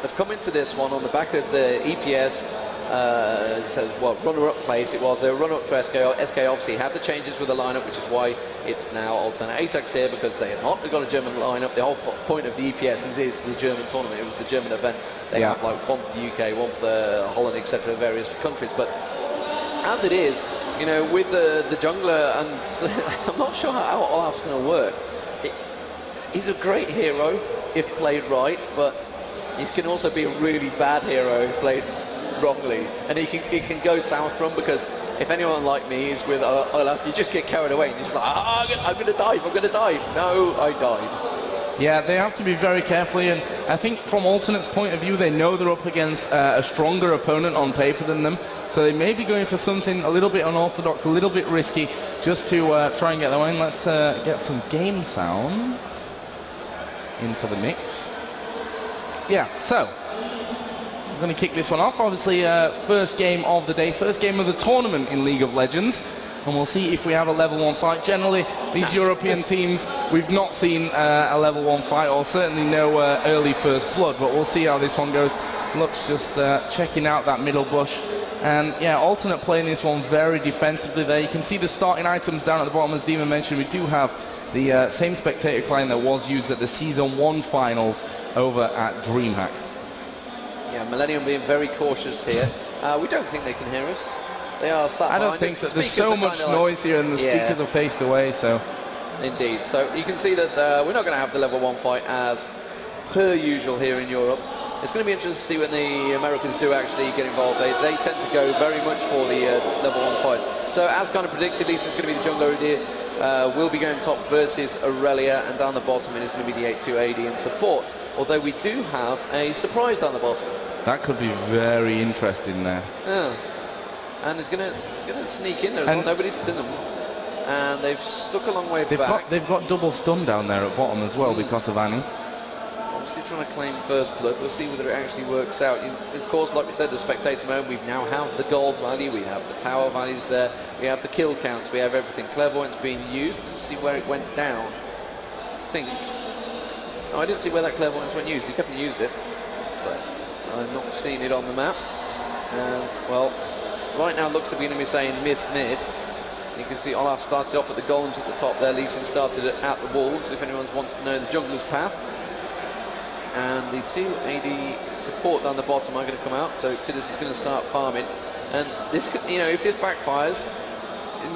They've come into this one on the back of the EPS, says, well, runner-up place it was. They were runner-up to SK. SK obviously had the changes with the lineup, which is why it's now alternate ATAX here, because they had not got a German lineup. The whole point of the EPS is the German tournament. It was the German event. They have like one for the UK, one for the Holland, etc., various countries. But as it is, you know, with the jungler, and I'm not sure how Olaf's going to work. He's a great hero if played right, but he can also be a really bad hero if played wrongly, and he can go south from, because if anyone like me is with Olaf, you just get carried away and you're just like, I'm going to dive, I'm going to dive. No, I died. Yeah, they have to be very carefully, and I think from Alternate's point of view, they know they're up against a stronger opponent on paper than them, so they may be going for something a little bit unorthodox, a little bit risky, just to try and get their win. Let's get some game sounds into the mix. Yeah, so we're going to kick this one off. Obviously, first game of the day, first game of the tournament in League of Legends, and we'll see if we have a level 1 fight. Generally, these European teams, we've not seen a level 1 fight, or certainly no early first blood, but we'll see how this one goes. Looks just checking out that middle bush. And yeah, Alternate playing this one very defensively there. You can see the starting items down at the bottom, as Demon mentioned. We do have the same spectator client that was used at the Season 1 finals over at DreamHack. Yeah, Millenium being very cautious here. We don't think they can hear us. They are sat I don't think so. There's so much noise here, and the speakers are faced away, so... Indeed. So you can see that we're not going to have the level 1 fight as per usual here in Europe. It's going to be interesting to see when the Americans do actually get involved. They tend to go very much for the level 1 fights. So as kind of predicted, Lee Sin's going to be the jungler here. We'll be going top versus Aurelia, and down the bottom it is going to be the 8-2 AD in support. Although we do have a surprise down the bottom. That could be very interesting there. Yeah. And it's going to sneak in there. Nobody's seen them. And they've stuck a long way back. They've got double stun down there at bottom as well because of Annie. Obviously trying to claim first blood. We'll see whether it actually works out. Of course, like we said, the spectator mode, we now have the gold value, we have the tower values there, we have the kill counts, we have everything. Clairvoyance being used. Let's see where it went down. I think... No, I didn't see where that clairvoyance went used. He definitely used it, but I'm not seeing it on the map. And, well, right now looks to be going to be saying miss mid. You can see Olaf started off at the golems at the top there. Lee Sin started at the wolves, if anyone wants to know the jungler's path. And the 2 AD support down the bottom are going to come out, so Tidus is going to start farming. And this could, you know, if this backfires,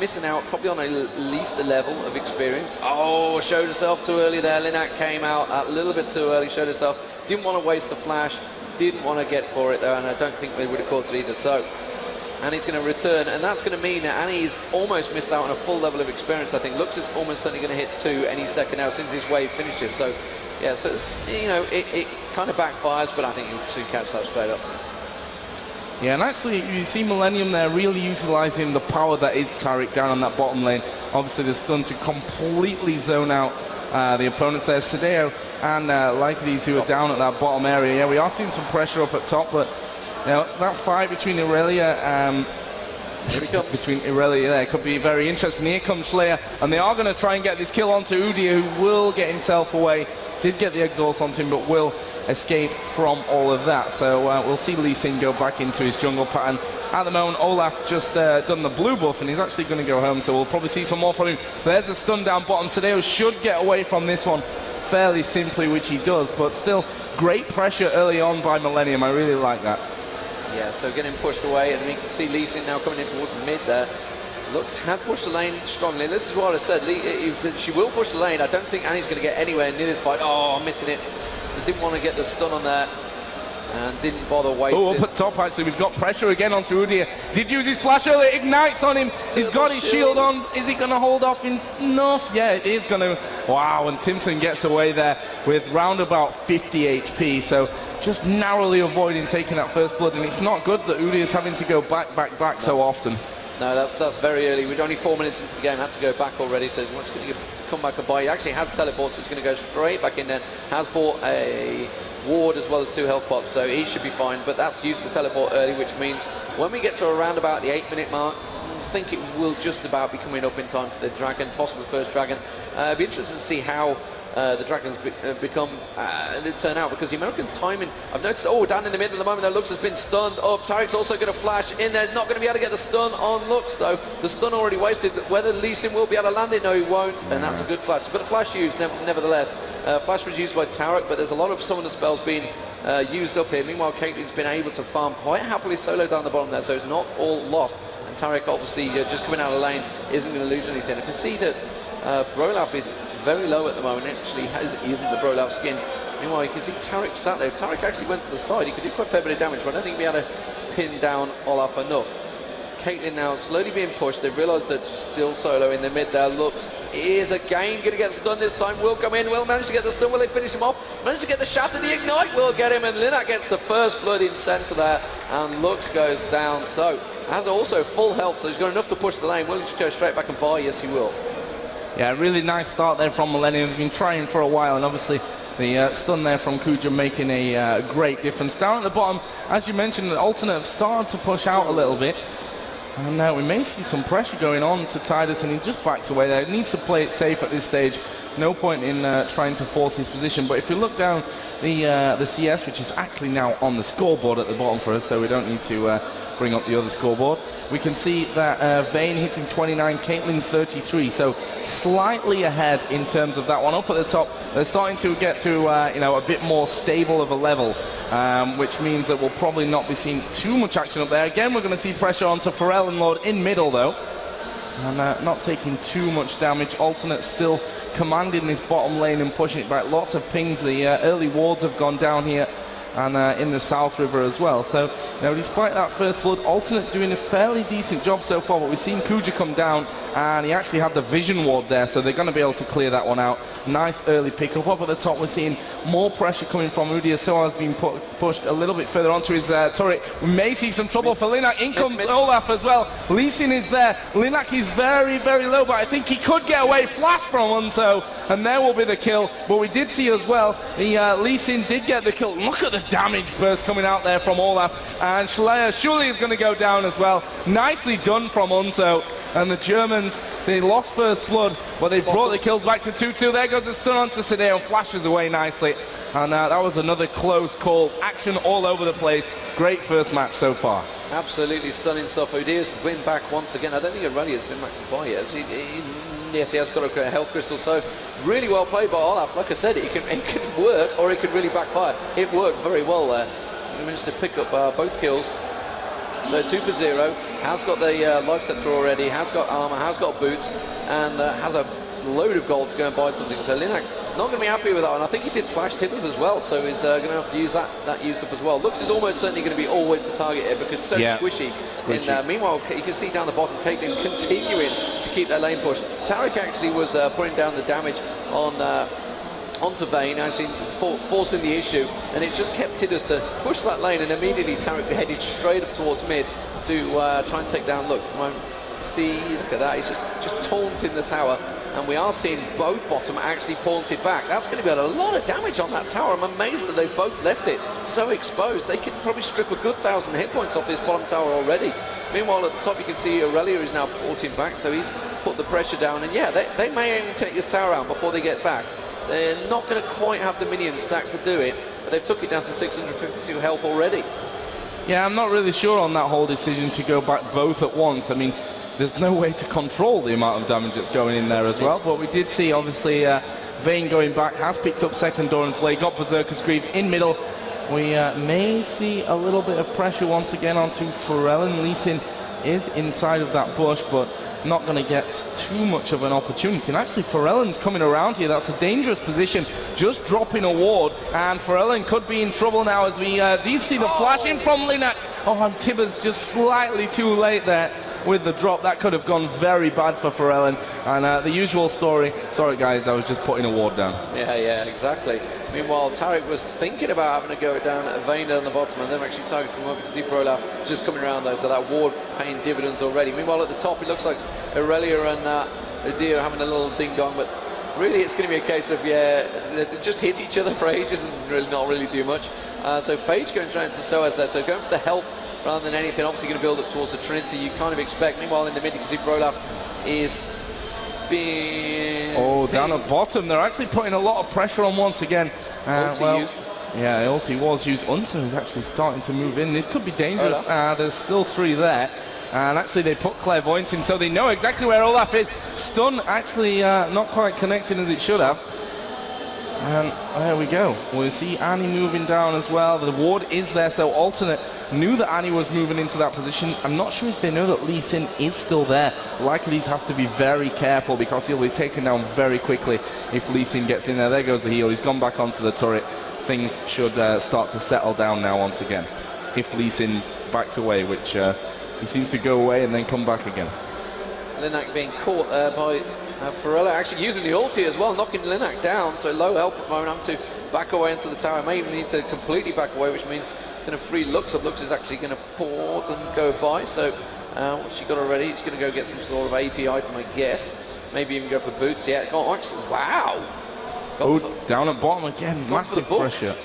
missing out probably on at least a level of experience. Oh, showed herself too early there. Linak came out a little bit too early, showed herself. Didn't want to waste the flash, didn't want to get for it there, and I don't think they would have caught it either. So Annie's going to return, and that's going to mean that Annie's almost missed out on a full level of experience, I think. Looks is almost certainly going to hit 2 any second now since this wave finishes. So yeah, so it's, you know, it kind of backfires, but I think you'll soon catch that straight up. Yeah, and actually you see Millenium there really utilising the power that is Taric down on that bottom lane. Obviously the stun to completely zone out the opponents there. Sadeo and Lycides who are down at that bottom area. Yeah, we are seeing some pressure up at top, but you know, that fight between Aurelia there could be very interesting. Here comes Slayer, and they are going to try and get this kill onto Udyr, who will get himself away. Did get the exhaust onto him, but will escape from all of that. So we'll see Lee Sin go back into his jungle pattern. At the moment, Olaf just done the blue buff, and he's actually going to go home, so we'll probably see some more from him. There's a stun down bottom. Sadeo should get away from this one fairly simply, which he does, but still great pressure early on by Millenium. I really like that. Yeah, so getting pushed away, and you can see Lee Sin now coming in towards mid there. Looks had pushed the lane strongly. This is what I said. She will push the lane. I don't think Annie's going to get anywhere near this fight. Oh, I'm missing it. They didn't want to get the stun on there, and didn't bother wasting. Oh, up at top actually, we've got pressure again onto Udyr. Did use his flash earlier, ignites on him. He's got his shield on. Is he going to hold off enough? Yeah, it is going to. Wow, and Timson gets away there with round about 50 HP. So just narrowly avoiding taking that first blood, and it's not good that Udyr is having to go back so often. No, that's very early. We're only 4 minutes into the game, had to go back already, so he's going to come back and buy. He actually has teleport, so he's going to go straight back in there. Has bought a ward as well as 2 health pots, so he should be fine, but that's used the teleport early, which means when we get to around about the 8-minute mark, I think it will just about be coming up in time for the dragon, possible first dragon. It'll be interesting to see how the Dragons turn out, because the Americans' timing, I've noticed, down in the middle at the moment, Lux has been stunned up. Tarek's also going to flash in there, not going to be able to get the stun on Lux though. The stun already wasted. Whether Lee Sin will be able to land it, no he won't, and that's a good flash. But a flash used nevertheless. Flash was used by Tarek, but there's a lot of summoner spells being used up here. Meanwhile, Caitlyn's been able to farm quite happily solo down the bottom there, so it's not all lost. And Tarek obviously just coming out of the lane isn't going to lose anything. I can see that Brolaf is very low at the moment, actually isn't the Brolaf skin. Meanwhile, you can see Tarek sat there. If Tarek actually went to the side, he could do quite a fair bit of damage, but I don't think he'll be able to pin down Olaf enough. Caitlyn now slowly being pushed. They've realised that still solo in the mid there. Lux is again going to get stunned this time. Will come in, will manage to get the stun. Will they finish him off? Manage to get the shatter, the ignite will get him, and Linak gets the first blood in centre there, and Lux goes down. So, has also full health, so he's got enough to push the lane. Will he just go straight back and buy? Yes, he will. Yeah, really nice start there from Millenium. They've been trying for a while, and obviously the stun there from Kuja making a great difference. Down at the bottom, as you mentioned, the alternate have started to push out a little bit. And now we may see some pressure going on to Tidus, and he just backs away there. He needs to play it safe at this stage. No point in trying to force his position. But if we look down the CS, which is actually now on the scoreboard at the bottom for us, so we don't need to bring up the other scoreboard, we can see that Vayne hitting 29, Caitlyn 33, so slightly ahead in terms of that one. Up at the top, they're starting to get to a bit more stable of a level, which means that we'll probably not be seeing too much action up there. Again, we're going to see pressure onto Pharrell and Lord in middle though, and not taking too much damage. Alternate still commanding this bottom lane and pushing it back. Lots of pings. The early wards have gone down here, and in the South River as well. So, despite that first blood, Alternate doing a fairly decent job so far, but we've seen Kuja come down, and he actually had the vision ward there, so they're going to be able to clear that one out. Nice early pickup. Up at the top, we're seeing more pressure coming from Udia. So has been pushed a little bit further onto his turret. We may see some trouble for Linak. In comes Olaf as well. Lee Sin is there. Linak is very, very low, but I think he could get away. Flash from Unso, and there will be the kill. But we did see as well, the Lee Sin did get the kill. Look at the damage burst coming out there from Olaf, and Schleyer surely is going to go down as well. Nicely done from Unso, and the Germans, they lost first blood, but they brought the kills back to 2-2. There goes the stun onto Sideo, flashes away nicely, and that was another close call. Action all over the place. Great first match so far. Absolutely stunning stuff. Udia's win back once again. I don't think Aurelia's been back to buy yet. Yes, he has got a health crystal, so really well played by Olaf. Like I said, it can work, or it could really backfire. It worked very well there. He managed to pick up both kills. So 2 for 0. Has got the life scepter already, has got armor, has got boots, and has a load of gold to go and buy something. So Linak not going to be happy with that one. I think he did flash tippers as well, so he's going to have to use that used up as well. Lux is almost certainly going to be always the target here, because so squishy. Meanwhile, you can see down the bottom, Caitlyn continuing to keep that lane push. Tarek actually was putting down the damage onto Vayne, actually forcing the issue, and it's just kept Tidus to push that lane, and immediately Tarek headed straight up towards mid to try and take down Lux. See, look at that, he's just taunting the tower, and we are seeing both bottom actually taunted back. That's going to be a lot of damage on that tower. I'm amazed that they've both left it so exposed. They could probably strip a good 1,000 hit points off this bottom tower already. Meanwhile, at the top you can see Aurelia is now porting back, so he's put the pressure down, and yeah, they may only take this tower out before they get back. They're not going to quite have the minions stacked to do it, but they've took it down to 652 health already. Yeah, I'm not really sure on that whole decision to go back both at once. I mean, there's no way to control the amount of damage that's going in there as well, but we did see, obviously, Vayne going back, has picked up second Doran's Blade, got Berserker's Greaves in middle. We may see a little bit of pressure once again onto Pharrell. Lee Sin is inside of that bush, but not going to get too much of an opportunity. And actually, Pharrell's coming around here. That's a dangerous position, just dropping a ward, and Pharrell could be in trouble now as we do see the flash in from Linak. Oh, and Tibbers just slightly too late there with the drop. That could have gone very bad for Pharrell, and the usual story. Sorry guys, I was just putting a ward down. Yeah, exactly. Meanwhile, Tarek was thinking about having to go down at Vayne down the bottom, and then actually targeted him up because he Brolaf just coming around though, so that ward paying dividends already. Meanwhile, at the top, it looks like Aurelia and Udia are having a little ding-dong, but really it's going to be a case of, they just hit each other for ages and really not really do much. So Phage going straight into Soaz there, so going for the help rather than anything. Obviously going to build up towards the Trinity, you kind of expect. Meanwhile, in the mid, you can see Brolaf is been... Oh, down at bottom. They're actually putting a lot of pressure on once again. Ulti used. Yeah, ulti was used. Unsen is actually starting to move in. This could be dangerous. There's still 3 there. And actually they put clairvoyance in, so they know exactly where Olaf is. Stun actually not quite connecting as it should have. And there we go. We'll see Annie moving down as well. The ward is there, so alternate knew that Annie was moving into that position. I'm not sure if they know that Lee Sin is still there. Likely has to be very careful because he'll be taken down very quickly if Lee Sin gets in there. There goes the heal. He's gone back onto the turret. Things should start to settle down now once again. If Lee Sin backs away, which he seems to go away and then come back again. Linak being caught by Ferrella, actually using the ulti as well, knocking Linak down, so low health at the moment, having to back away into the tower. May even need to completely back away, which means it's going to free Lux up. Lux is actually going to pause and go by, so what's she got already? It's going to go get some sort of AP item, I guess. Maybe even go for boots. Yeah, oh, actually, wow. Down at bottom again, massive pressure.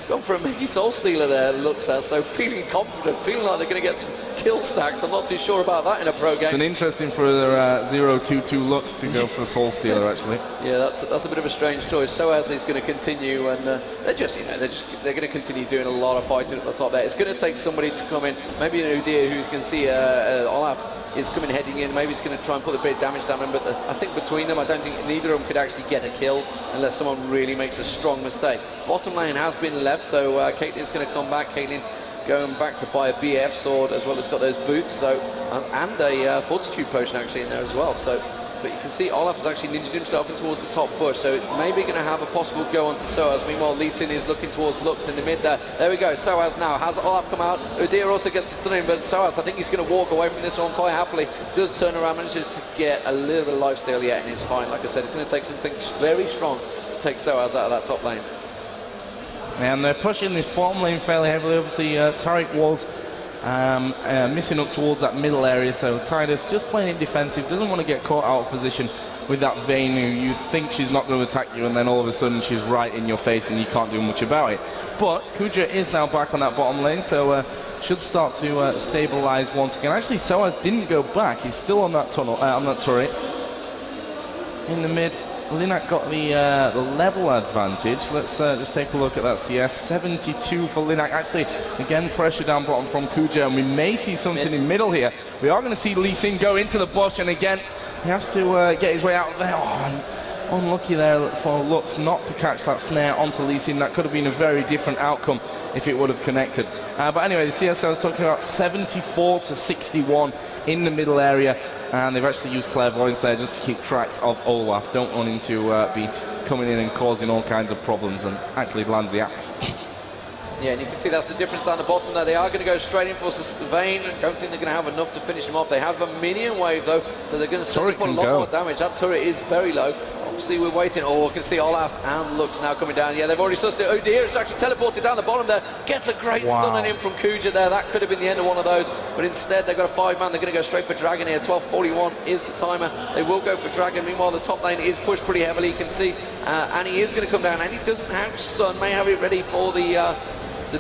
Gone for a mini soul stealer there, Lux as, so feeling confident, feeling like they're going to get some kill stacks. I'm not too sure about that in a pro game. It's an interesting for their 0-2-2 Lux to go for the soul stealer actually. Yeah, that's a bit of a strange choice. Soaz is going to continue, and they're going to continue doing a lot of fighting at the top there. It's going to take somebody to come in, maybe an Udyr who can see Olaf is coming heading in. Maybe it's going to try and put a bit of damage down them, but I think between them, I don't think neither of them could actually get a kill unless someone really makes a strong mistake. Bottom lane has been left, so Caitlyn's going to come back. Caitlyn going back to buy a BF sword as well as got those boots, so and a fortitude potion actually in there as well. So, but you can see Olaf has actually ninja'd himself in towards the top bush, so it may be going to have a possible go onto Soaz. Meanwhile, Lee Sin is looking towards Lux in the mid there. There we go, Soaz now. Has Olaf come out? Udyr also gets the stun in, but Soaz, I think he's going to walk away from this one quite happily. Does turn around, manages to get a little bit of lifesteal yet, and it's fine. Like I said, it's going to take something very strong to take Soaz out of that top lane. And they're pushing this bottom lane fairly heavily. Obviously, Tariq was missing up towards that middle area, so Tidus just playing it defensive, doesn't want to get caught out of position with that Vayne who you think she's not going to attack you, and then all of a sudden she's right in your face and you can't do much about it. But Kuja is now back on that bottom lane, so should start to stabilize once again. Actually, Soaz didn't go back, he's still on that tunnel, on that turret. In the mid, Linak got the level advantage. Let's just take a look at that CS. 72 for Linak. Actually, again, pressure down bottom from Kuja, and we may see something in middle here. We are going to see Lee Sin go into the bush, and again, he has to get his way out there. Oh, unlucky there for Lux not to catch that snare onto Lee Sin. That could have been a very different outcome if it would have connected. But anyway, the CS I was talking about, 74 to 61 in the middle area. And they've actually used clairvoyance there just to keep tracks of Olaf. Don't want him to be coming in and causing all kinds of problems, and actually lands the axe. Yeah, and you can see that's the difference down the bottom there. They are going to go straight in for Vayne. Don't think they're going to have enough to finish him off. They have a minion wave though, so they're going to put a lot more damage. That turret is very low. Obviously we're waiting. Oh, we can see Olaf and Lux now coming down. Yeah, they've already sussed it. Oh dear, it's actually teleported down the bottom there. Gets a great stun on him from Kuja there. That could have been the end of one of those, but instead they've got a 5-man. They're going to go straight for Dragon here. 12:41 is the timer. They will go for Dragon. Meanwhile, the top lane is pushed pretty heavily. You can see Annie is going to come down. Annie doesn't have stun. May have it ready for the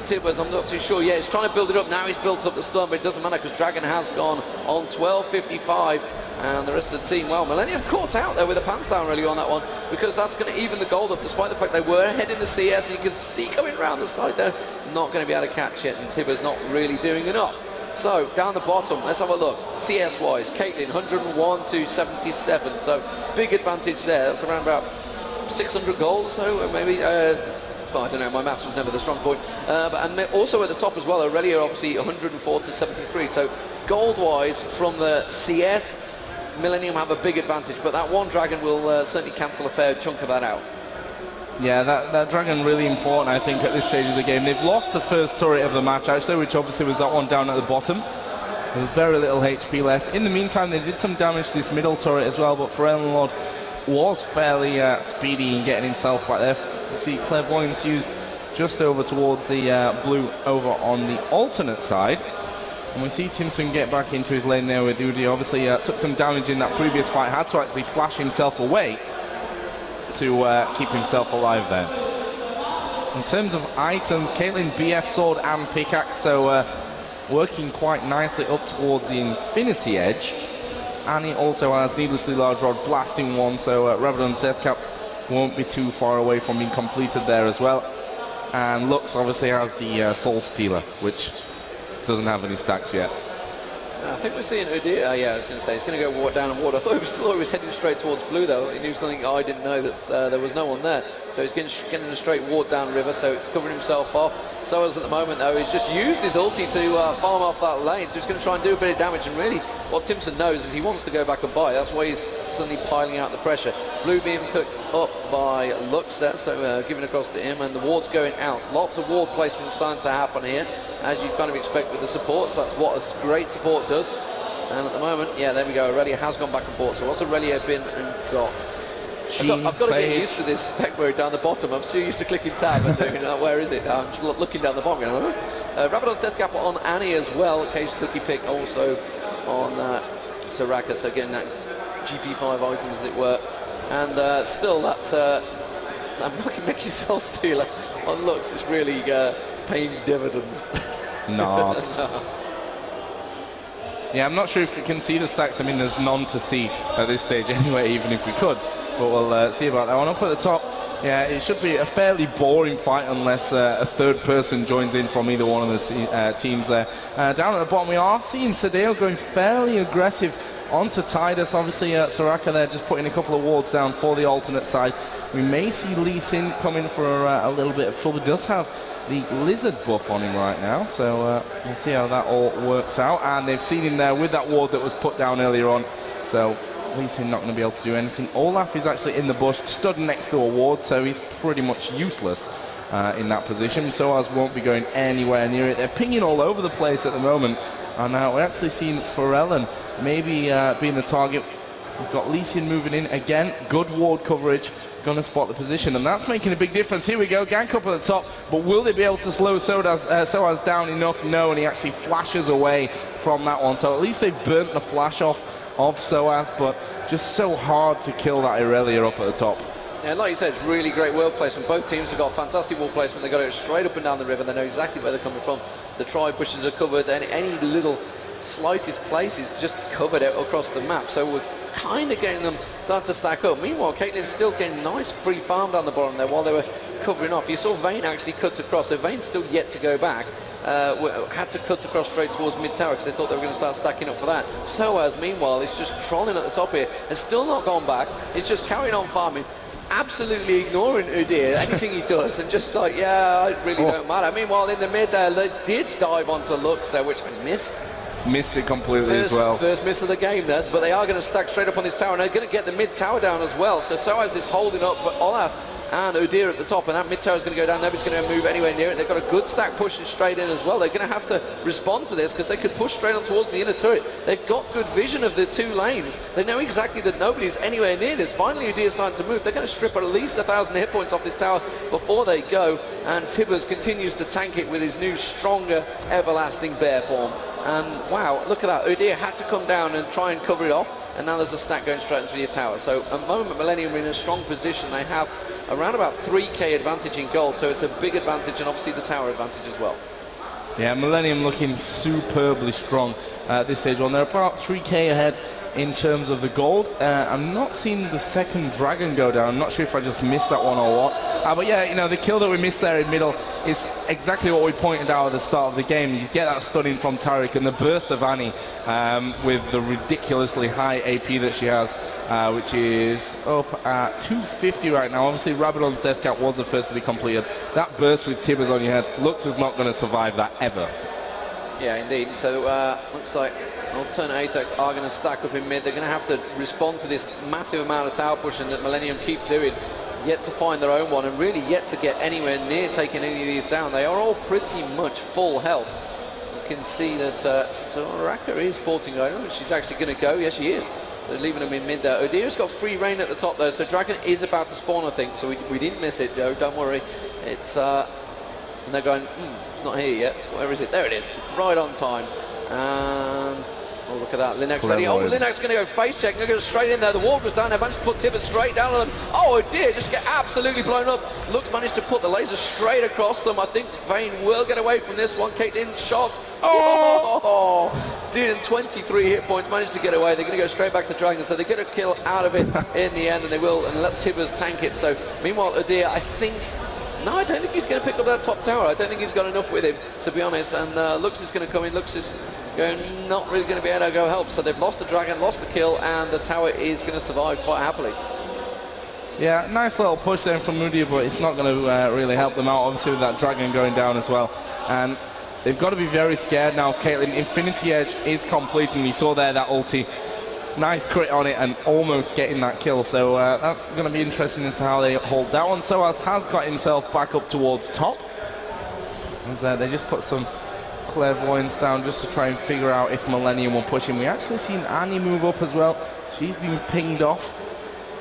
Tibbers. I'm not too sure. Yeah, he's trying to build it up. Now he's built up the stun, but it doesn't matter because Dragon has gone on 12:55. And the rest of the team, well, Millenium caught out there with a pants down really on that one, because that's going to even the gold up, despite the fact they were ahead in the CS, and you can see coming around the side there, not going to be able to catch it, and Tibber's not really doing enough. So, down the bottom, let's have a look. CS-wise, Caitlyn, 101 to 77, so big advantage there. That's around about 600 gold or so, or maybe, well, I don't know, my maths was never the strong point. And also at the top as well, Aurelia obviously 104 to 73, so gold-wise, from the CS, Millenium have a big advantage, but that one Dragon will certainly cancel a fair chunk of that out. Yeah, that Dragon really important, I think, at this stage of the game. They've lost the first turret of the match, actually, which obviously was that one down at the bottom. There's very little HP left. In the meantime, they did some damage to this middle turret as well, but Ferelnlord was fairly speedy in getting himself back there. You see Clairvoyance used just over towards the blue over on the alternate side. And we see Timson get back into his lane there with Udyr. Obviously took some damage in that previous fight, had to actually flash himself away to keep himself alive there. In terms of items, Caitlyn BF sword and pickaxe, so working quite nicely up towards the infinity edge. Annie also has needlessly large rod blasting one, so Rabadon's death cap won't be too far away from being completed there as well. And Lux obviously has the Soul Stealer, which doesn't have any stacks yet. I think we're seeing Udir. Yeah, I was going to say he's going to go down and water. I thought he was heading straight towards blue though. He knew something I didn't know, that there was no one there. So he's getting a straight ward down river, so it's covering himself off. So as at the moment though, he's just used his ulti to farm off that lane, so he's going to try and do a bit of damage. And really, what Timson knows is he wants to go back and buy. That's why he's suddenly piling out the pressure. Blue being picked up by Lux there, so giving across to him, and the ward's going out. Lots of ward placement starting to happen here, as you kind of expect with the supports. That's what a great support does. And at the moment, yeah, there we go. Aurelia has gone back and forth. So what's Aurelia been and got? I've got to get used to this spec mode down the bottom. I'm so used to clicking tab and doing, where is it? I'm just looking down the bottom. You know? Rabadon's death cap on Annie as well. Cage cookie pick also on Soraka. So again, that GP5 item as it were. And still that I'm looking at making Soul Stealer on Lux. It's really paying dividends. Not. Yeah, I'm not sure if we can see the stacks. I mean, there's none to see at this stage anyway, even if we could. But we'll see about that one. Up at the top, yeah, it should be a fairly boring fight unless a third person joins in from either one of the teams there. Down at the bottom, we are seeing Sadeo going fairly aggressive onto Tidus. Obviously, Soraka there just putting a couple of wards down for the alternate side. We may see Lee Sin come in for a little bit of trouble. He does have the lizard buff on him right now, so we'll see how that all works out. And they've seen him there with that ward that was put down earlier on, so Lee Sin not going to be able to do anything. Olaf is actually in the bush, stood next to a ward, so he's pretty much useless in that position. Soaz won't be going anywhere near it. They're pinging all over the place at the moment, and we're actually seeing Pharrellen maybe being the target. We've got Lee Sin moving in again, good ward coverage, going to spot the position, and that's making a big difference. Here we go, gank up at the top, but will they be able to slow Soaz down enough? No, and he actually flashes away from that one, so at least they've burnt the flash off of Soaz, but just so hard to kill that Aurelia up at the top. Yeah, like you said, it's really great wall placement. Both teams have got fantastic wall placement. They've got it straight up and down the river. They know exactly where they're coming from. The tribe bushes are covered, and any little slightest place is just covered out across the map. So we're kind of getting them start to stack up. Meanwhile, Caitlyn's still getting nice free farm down the bottom there while they were covering off. You saw Vayne actually cut across, so Vayne's still yet to go back. Had to cut across straight towards mid-tower because they thought they were going to start stacking up for that. Soaz, meanwhile, is just trolling at the top here. Has still not gone back. It's just carrying on farming, absolutely ignoring Udir, anything he does, and just like, yeah, it really don't matter. Meanwhile, in the mid there, they did dive onto Lux there, which I missed. Missed it completely as well. First miss of the game there, but they are going to stack straight up on this tower, and they're going to get the mid-tower down as well. So Soaz is holding up, but Olaf and Udir at the top, and that mid-tower is going to go down. Nobody's going to move anywhere near it. They've got a good stack pushing straight in as well. They're going to have to respond to this because they could push straight on towards the inner turret. They've got good vision of the two lanes. They know exactly that nobody's anywhere near this. Finally, Udir's starting to move. They're going to strip at least 1,000 hit points off this tower before they go, and Tibbers continues to tank it with his new, stronger, everlasting bear form. And wow, look at that. Udir had to come down and try and cover it off, and now there's a stack going straight into the tower. So at the moment, Millenium are in a strong position. They have around about 3k advantage in gold, so it's a big advantage, and obviously the tower advantage as well. Yeah, Millenium looking superbly strong at this stage. Well, they're about 3k ahead in terms of the gold. I'm not seeing the second dragon go down. I'm not sure if I just missed that one or what. But yeah, you know, the kill that we missed there in middle is exactly what we pointed out at the start of the game. You get that stunning from Tariq and the burst of Annie with the ridiculously high AP that she has, which is up at 250 right now. Obviously, Rabadon's death cap was the first to be completed. That burst with Tibbers on your head, Lux is not going to survive that ever. Yeah, indeed. So looks like alternate ATEX are going to stack up in mid. They're going to have to respond to this massive amount of tower pushing that Millenium keep doing. Yet to find their own one, and really yet to get anywhere near taking any of these down. They are all pretty much full health. You can see that Soraka is porting over. She's actually going to go. Yes, she is. So leaving them in mid there. Udir's got free reign at the top though, so Dragon is about to spawn, I think. So we didn't miss it, Joe. Don't worry. It's and they're going. It's not here yet. Where is it? There it is. Right on time. And Oh, look at that. Linux ready. Oh, Linux going to go face check. They're going to go straight in there. The wall goes down. They managed to put Tibbers straight down on them. Oh, dear. Just get absolutely blown up. Lux managed to put the laser straight across them. I think Vayne will get away from this one. Caitlin shot. Oh! Did 23 hit points. Managed to get away. They're going to go straight back to Dragon. So they get a kill out of it in the end, and they will, and let Tibbers tank it. So, meanwhile, Udir, I think... No, I don't think he's going to pick up that top tower. I don't think he's got enough with him, to be honest. And Lux is going to come in. Lux is not really going to be able to go help. So they've lost the Dragon, lost the kill, and the tower is going to survive quite happily. Yeah, nice little push there from Udir, but it's not going to really help them out, obviously, with that Dragon going down as well. And they've got to be very scared now of Caitlyn. Infinity Edge is complete, and we saw there that ulti. Nice crit on it and almost getting that kill, so that's going to be interesting as to how they hold that one. Soaz has got himself back up towards top, as they just put some clairvoyance down just to try and figure out if Millenium will push him. We actually seen Annie move up as well. She's been pinged off.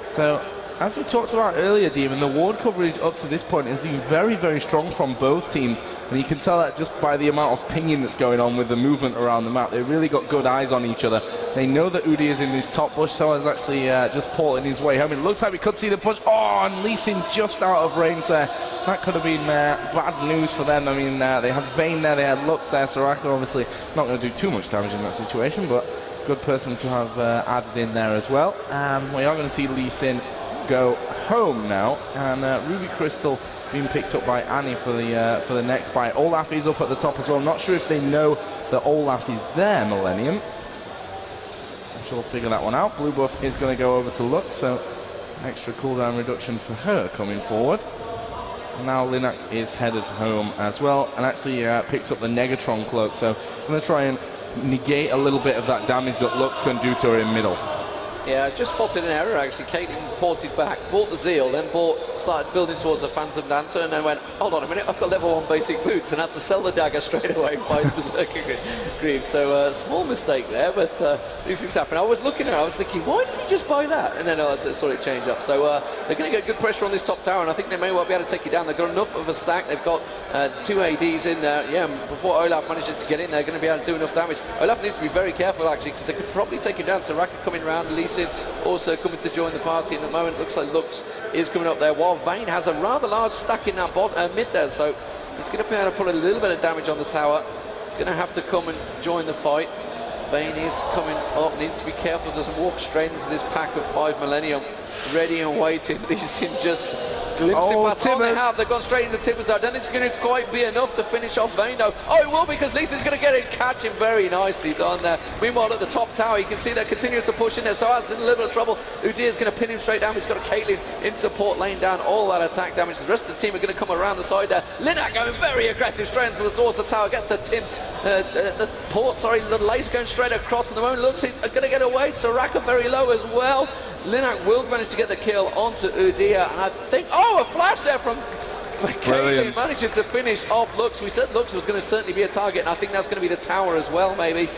So as we talked about earlier, Demon, the ward coverage up to this point has been very, very strong from both teams. And you can tell that just by the amount of pinging that's going on with the movement around the map. They've really got good eyes on each other. They know that Udir is in this top bush, so is actually just porting his way home. It looks like we could see the push. Oh, and Lee Sin just out of range there. That could have been bad news for them. I mean, they had Vayne there, they had Lux there. Soraka obviously not going to do too much damage in that situation, but good person to have added in there as well. We are going to see Lee Sin go home now, and Ruby Crystal being picked up by Annie for the next bite. Olaf is up at the top as well. I'm not sure if they know that Olaf is there, Millennium. I'm sure we'll figure that one out. Blue buff is going to go over to Lux, so extra cooldown reduction for her coming forward. And now Linak is headed home as well, and actually picks up the Negatron cloak, so I'm going to try and negate a little bit of that damage that Lux can do to her in middle. Yeah, just spotted an error actually. Caitlin ported back, bought the Zeal, then started building towards a Phantom Dancer, and then went, hold on a minute, I've got level 1 basic boots, and had to sell the dagger straight away by his Berserker Greaves. So small mistake there, but these things happen. I was looking at it, I was thinking, why did he just buy that? And then I saw it change up. So they're going to get good pressure on this top tower, and I think they may well be able to take you down. They've got enough of a stack. They've got 2 ADs in there. Yeah, before Olaf manages to get in, they're going to be able to do enough damage. Olaf needs to be very careful actually, because they could probably take him down. Soraka coming around, Lee Sin also coming to join the party in the moment. Looks like Lux is coming up there, while Vayne has a rather large stack in that mid there, so he's going to be able to put a little bit of damage on the tower. He's going to have to come and join the fight. Vayne is coming up, needs to be careful, doesn't walk straight into this pack of 5 Millennium, ready and waiting. He's in just glimpsing past. Oh, they have. They've gone straight into Tibbers. I don't think it's going to quite be enough to finish off Vayne though. Oh, it will, because Lisa's going to get it, catch him very nicely done there. Meanwhile, at the top tower, you can see they're continuing to push in there. So that's in a little bit of trouble. Udir's going to pin him straight down. He's got a Caitlyn in support, laying down all that attack damage. The rest of the team are going to come around the side there. Linak going very aggressive straight into the doors of the tower, gets the the laser going straight across, and the moment looks he's going to get away. Soraka very low as well. Linak will manage to get the kill onto Udir, and I think, a flash there from Caitlyn, managing to finish off Lux. We said Lux was going to certainly be a target, and I think that's going to be the tower as well, maybe.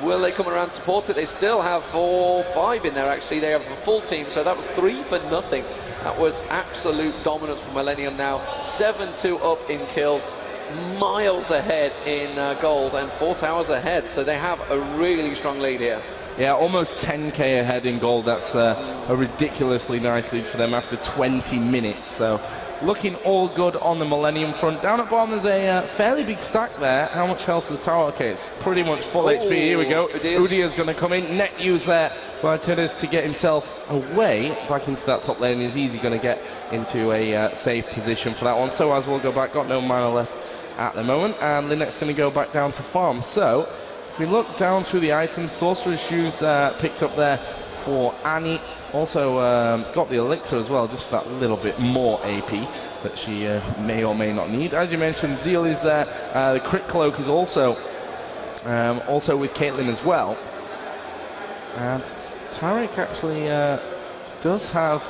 Will they come around and support it? They still have 5 in there actually. They have a full team, so that was 3 for nothing. That was absolute dominance from Millennium now. 7-2 up in kills, miles ahead in gold, and 4 towers ahead, so they have a really strong lead here. Yeah, almost 10k ahead in gold. That's a ridiculously nice lead for them after 20 minutes. So looking all good on the Millennium front. Down at bottom there's a fairly big stack there. How much health to the tower? Okay, it's pretty much full HP. Here we go. Udir's going to come in. Net use there by Tidders to get himself away back into that top lane. He's easy going to get into a safe position for that one. So as we'll go back, got no mana left at the moment, and Linux going to go back down to farm. So if we look down through the items, Sorcerer's Shoes picked up there for Annie. Also got the Elixir as well, just for that little bit more AP that she may or may not need. As you mentioned, Zeal is there. The Crit Cloak is also with Caitlyn as well. And Tarek actually does have...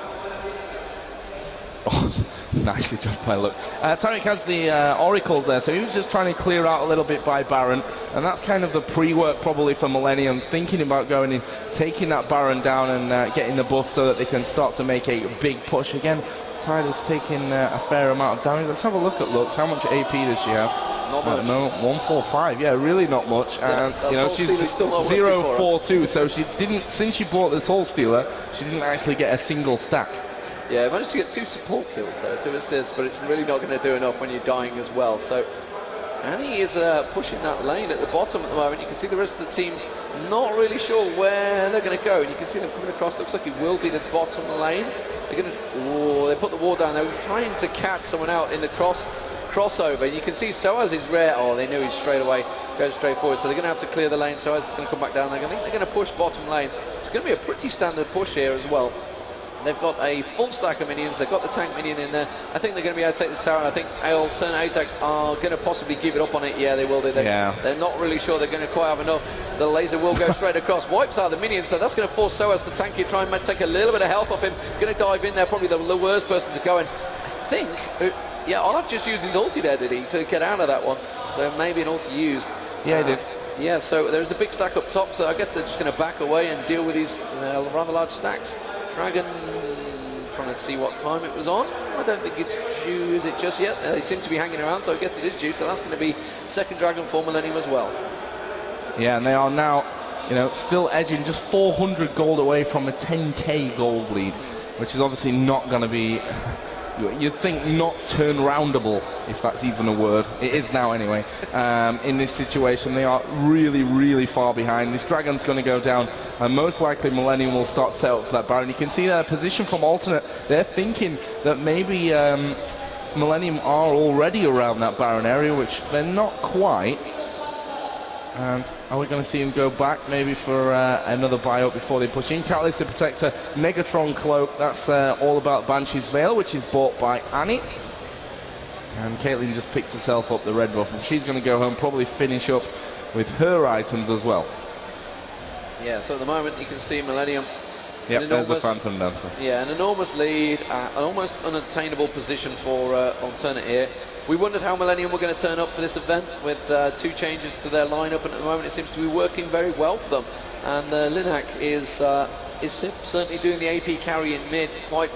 Nicely done by Lux. Tarek has the Oracles there, so he was just trying to clear out a little bit by Baron, and that's kind of the pre-work probably for Millennium, thinking about going in, taking that Baron down and getting the buff so that they can start to make a big push. Again, Tyler's taking a fair amount of damage. Let's have a look at Lux. How much AP does she have? Not much. No, 145. Yeah, really not much. And you know, she's 0-4-2. So she didn't, since she bought this Soul Stealer, she didn't actually get a single stack. Yeah, managed to get 2 support kills there, 2 assists, but it's really not going to do enough when you're dying as well. So Annie is pushing that lane at the bottom at the moment. You can see the rest of the team not really sure where they're going to go. And you can see them coming across. Looks like it will be the bottom lane. They're going to, they put the wall down. They were trying to catch someone out in the crossover. And you can see Soaz is rare. Oh, they knew he'd straight away go straight forward. So they're going to have to clear the lane. Soaz is going to come back down. I think they're going to push bottom lane. It's going to be a pretty standard push here as well. They've got a full stack of minions. They've got the tank minion in there. I think they're going to be able to take this tower. And I think alternate attacks are going to possibly give it up on it. Yeah, they will do. They're not really sure they're going to quite have enough. The laser will go straight across. Wipes out the minions, so that's going to force Soaz to tank it, try and take a little bit of help off him. Going to dive in there, probably the worst person to go in. I think, yeah, Olaf just used his ulti there, did he, to get out of that one. So maybe an ulti used. Yeah, he did. Yeah, so there's a big stack up top, so I guess they're just going to back away and deal with these rather large stacks. Dragon, trying to see what time it was on. I don't think it's due, is it just yet? They seem to be hanging around, so I guess it is due, so that's going to be second Dragon for Millenium as well. Yeah, and they are now, you know, still edging just 400 gold away from a 10k gold lead, which is obviously not going to be, you'd think, not turn-roundable, if that's even a word. It is now anyway. In this situation, they are really, really far behind. This Dragon's going to go down, and most likely Millenium will start set up for that Baron. You can see their position from alternate. They're thinking that maybe Millenium are already around that Baron area, which they're not quite. And are we going to see him go back maybe for another buy-up before they push in? Catalyst the Protector, Negatron Cloak, that's all about Banshee's Veil, which is bought by Annie. And Caitlyn just picked herself up the red buff, and she's going to go home, probably finish up with her items as well. Yeah, so at the moment you can see Millenium. Yep, there's a Phantom Dancer. Yeah, an enormous lead, an almost unattainable position for Alternate here. We wondered how Millenium were going to turn up for this event with 2 changes to their lineup, and at the moment it seems to be working very well for them. And Linak is certainly doing the AP carry in mid quite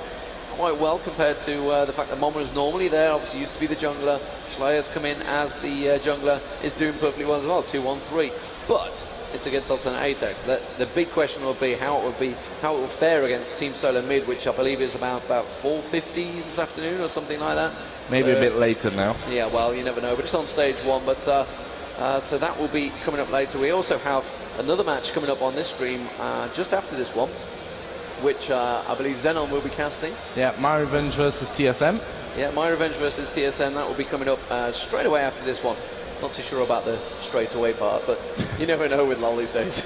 well compared to the fact that Momo is normally there. Obviously used to be the jungler. Schleier's come in as the jungler, is doing perfectly well as well, 2-1-3. But it's against Alternate Atex. The big question will be how it will fare against Team Solo mid, which I believe is about 4:50 this afternoon or something like that. Maybe a bit later now. Yeah, well, you never know, but it's on stage 1. But so that will be coming up later. We also have another match coming up on this stream just after this one, which I believe Xenon will be casting. Yeah, My Revenge versus TSM. Yeah, My Revenge versus TSM. That will be coming up straight away after this one. Not too sure about the straight away part, but you never know with LoL these days.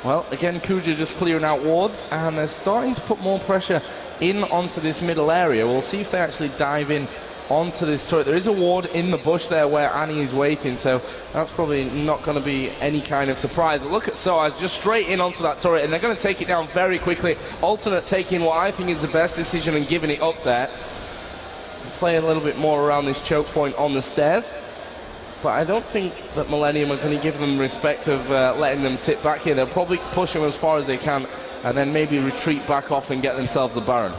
Well, again, Kuja just clearing out wards, and they're starting to put more pressure in onto this middle area. We'll see if they actually dive in onto this turret. There is a ward in the bush there where Annie is waiting, so that's probably not going to be any kind of surprise. But look at Soaz just straight in onto that turret, and they're going to take it down very quickly. Alternate taking what I think is the best decision and giving it up there. Play a little bit more around this choke point on the stairs. But I don't think that Millenium are going to give them respect of letting them sit back here. They'll probably push them as far as they can and then maybe retreat back off and get themselves a Baron.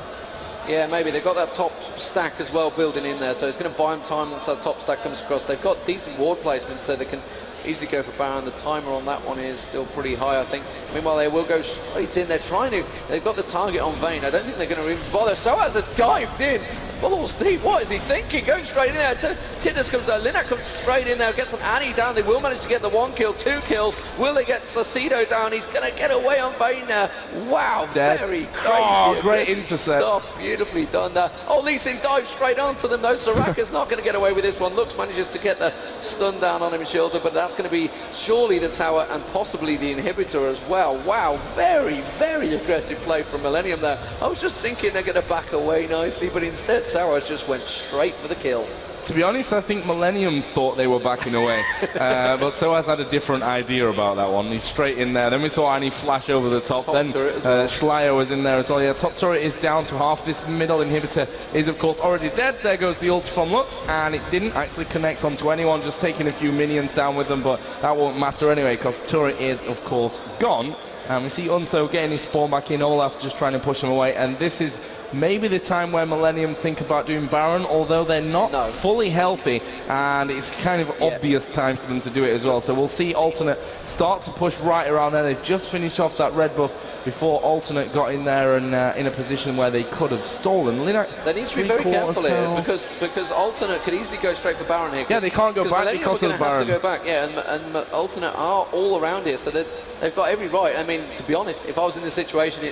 Yeah, maybe. They've got that top stack as well building in there, so it's going to buy them time once that top stack comes across. They've got decent ward placement, so they can easily go for Baron. The timer on that one is still pretty high, I think. Meanwhile, they will go straight in. They're trying to. They've got the target on Vayne. I don't think they're going to even bother. Soaz has dived in. Oh, Steve, what is he thinking? Going straight in there. Tidus comes out. Linak comes straight in there. Gets an Annie down. They will manage to get the 1 kill, 2 kills. Will they get Sacido down? He's going to get away on Vayne now. Wow, dead. Very crazy. Oh, great intercept. Stuff. Beautifully done there. Oh, Lee Sin dives straight onto them, though. Soraka's not going to get away with this one. Lux manages to get the stun down on him, shoulder, but that's going to be surely the tower and possibly the inhibitor as well. Wow, very, very aggressive play from Millenium there. I was just thinking they're going to back away nicely, but instead Saras just went straight for the kill. To be honest, I think Millenium thought they were backing away, but Soaz had a different idea about that one. He's straight in there. Then we saw Annie flash over the top. Then Schleier was in there as well. Yeah, top turret is down to half. This middle inhibitor is, of course, already dead. There goes the ult from Lux, and it didn't actually connect onto anyone, just taking a few minions down with them, but that won't matter anyway, because turret is, of course, gone. And we see Unto getting his spawn back in, Olaf just trying to push him away, and this is maybe the time where Millenium think about doing Baron, although they're not fully healthy, and it's kind of obvious time for them to do it as well. So we'll see Alternate start to push right around there. They've just finished off that red buff before Alternate got in there and in a position where they could have stolen. They need to be very careful here because Alternate could easily go straight for Baron here. Yeah, they can't go back because of Baron. Have to go back. Yeah, and Alternate are all around here, so they've got every right. I mean, to be honest, if I was in this situation,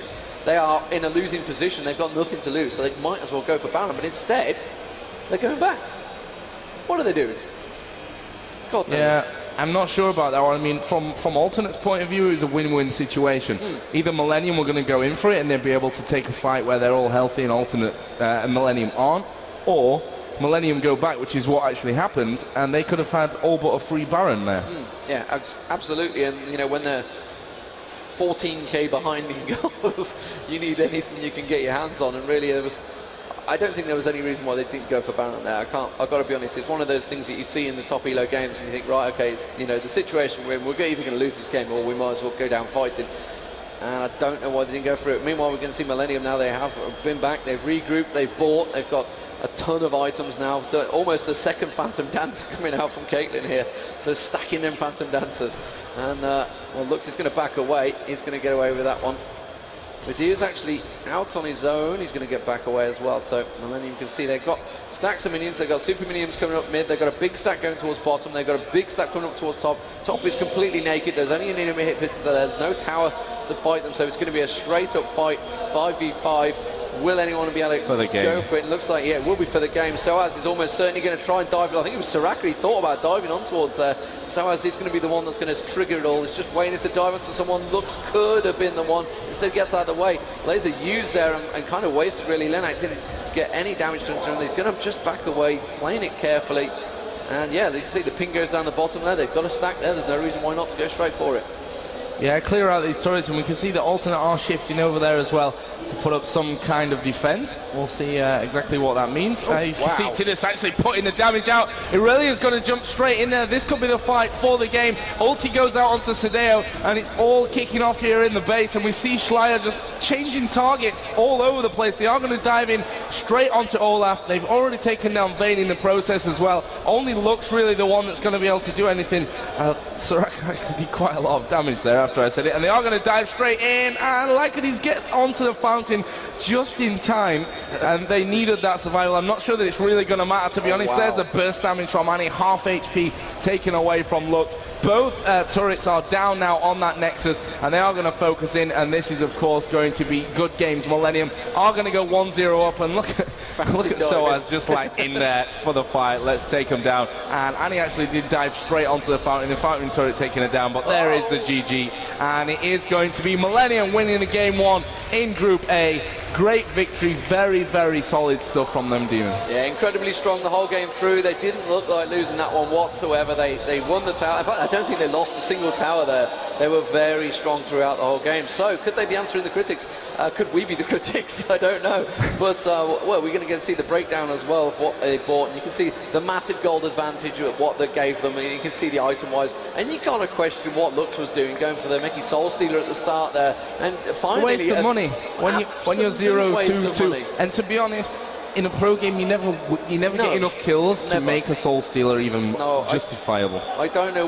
they are in a losing position. They've got nothing to lose, so they might as well go for Baron. But instead, they're going back. What are they doing? God knows. Yeah. I'm not sure about that one. I mean, from Alternate's point of view, it was a win-win situation. Either Millenium were going to go in for it and they'd be able to take a fight where they're all healthy and Alternate and Millenium aren't, or Millenium go back, which is what actually happened, and they could have had all but a free Baron there. Yeah, absolutely. And you know, when they're 14k behind in goals, you need anything you can get your hands on. And really, I don't think there was any reason why they didn't go for Baron there. I've got to be honest, it's one of those things that you see in the top elo games and you think, right, okay, it's, you know, the situation we're in, we're either going to lose this game or we might as well go down fighting. And I don't know why they didn't go for it. Meanwhile, we're going to see Millenium now. They have been back, they've regrouped, they've bought, they've got a ton of items now. Almost a second Phantom Dancer coming out from Caitlyn here. So stacking them Phantom Dancers. And, well, looks he's going to back away. He's going to get away with that one. Medea's actually out on his own. He's going to get back away as well. So Millenium can see they've got stacks of minions. They've got super minions coming up mid. They've got a big stack going towards bottom. They've got a big stack coming up towards top. Top is completely naked. There's only an enemy hit pits there. There's no tower to fight them. So it's going to be a straight up fight, 5v5. Will anyone be able to go for it? It looks like, yeah, it will be for the game. Soaz is almost certainly going to try and dive. I think it was Soraka he thought about diving on towards there. Soaz is going to be the one that's going to trigger it all. He's just waiting to dive onto someone. Looks could have been the one. Instead gets out of the way. Laser used there and kind of wasted really. Lenak didn't get any damage to him. They're going to just back away, playing it carefully. And yeah, you can see the ping goes down the bottom there. They've got a stack there. There's no reason why not to go straight for it. Yeah, clear out these turrets, and we can see the Alternate are shifting over there as well to put up some kind of defense. We'll see exactly what that means. You can see Tidus actually putting the damage out. Irelia is going to jump straight in there. This could be the fight for the game. Ulti goes out onto Sadeo, and it's all kicking off here in the base, and we see Schleier just changing targets all over the place. They are going to dive in straight onto Olaf. They've already taken down Vayne in the process as well. Only Lux really the one that's going to be able to do anything. Soraka actually did quite a lot of damage there after I said it, and they are going to dive straight in, and Lycades gets onto the fountain just in time, and they needed that survival. I'm not sure that it's really going to matter, to be honest. There's a burst damage from Annie, half HP taken away from Lux. Both turrets are down now on that Nexus, and they are going to focus in, and this is of course going to be good games. Millenium are going to go 1-0 up, and look at Soaz just like in there for the fight. Let's take him down, and Annie actually did dive straight onto the fountain turret taking it down, but there is the GG, and it is going to be Millenium winning the game 1 in Group A. Great victory, very, very solid stuff from them, Demon. Yeah, incredibly strong the whole game through. They didn't look like losing that one whatsoever. They won the tower. In fact, I don't think they lost a single tower there. They were very strong throughout the whole game. So, could they be answering the critics? Could we be the critics? I don't know. But, well, we're going to get to see the breakdown as well of what they bought. And you can see the massive gold advantage of what that gave them. And you can see the item-wise. And you can't question what Lux was doing, going for the Mickey Soul Stealer at the start there. And finally... Waste of money when you're 0-2-2. And to be honest, in a pro game, you never get enough kills to make a Soul Stealer even justifiable. I don't know